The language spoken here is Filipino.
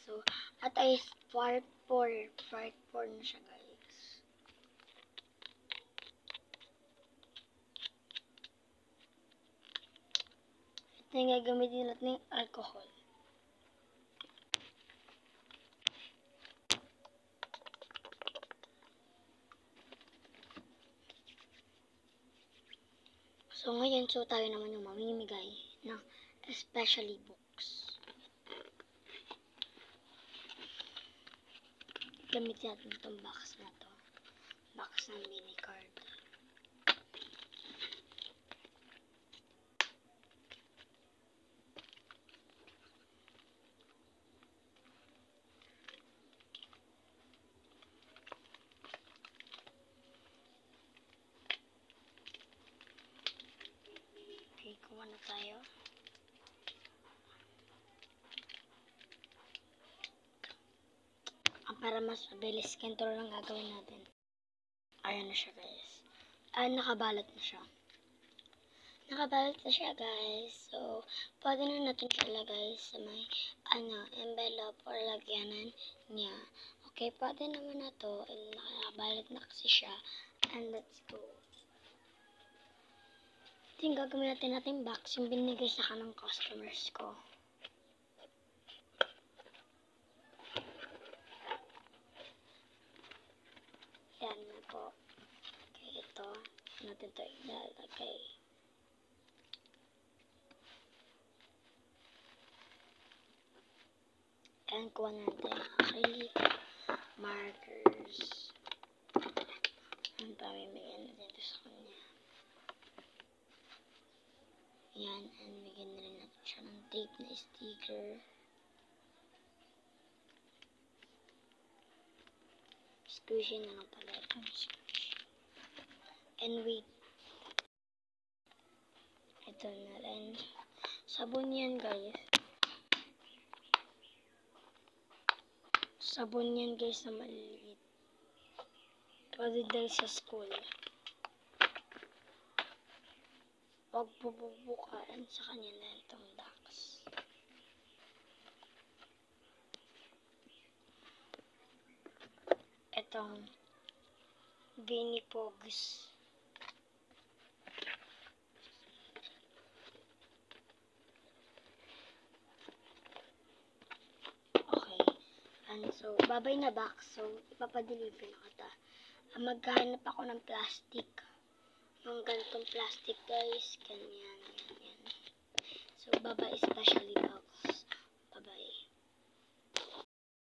So, at ay part 4 na siya, guys. Ito yung gagamitin natin yung alcohol. So, ngayon, tayo naman yung mamimigay ng especially books. Gamitin natin itong box na to. Box ng mini card. Okay, kuha na tayo. Para mas mabilis, ganito lang gagawin natin. Ayan na siya, guys. Nakabalot na siya. Nakabalot na siya, guys. So, pwede na natin siya lagay sa may, envelope or lagyanan niya. Okay, pwede naman na to. Nakabalot na kasi siya. And let's go. Ito yung gagawin natin box, yung binigay sa kanang customers ko. Yan na po. Okay, ito. Natin ito ilalagay. Yan, kuha natin acrylic markers. Ang pamimigyan natin ito sa kanya. Yan, and bigyan na rin natin siya ng tape na sticker. Squishy na lang pala ito. And wait. Ito na rin. Sabon yan, guys. Sabon yan, guys, na maliliit. Pwede dahil sa school. Huwag pupupukaan sa kanila itong box. Itong Vinnie Pogs. Okay. And so, babay na box. So, ipapadeliver na kita. Maghahanap ako ng plastic. Ng ganitong plastic, guys. Ganyan. So, baba especially daw.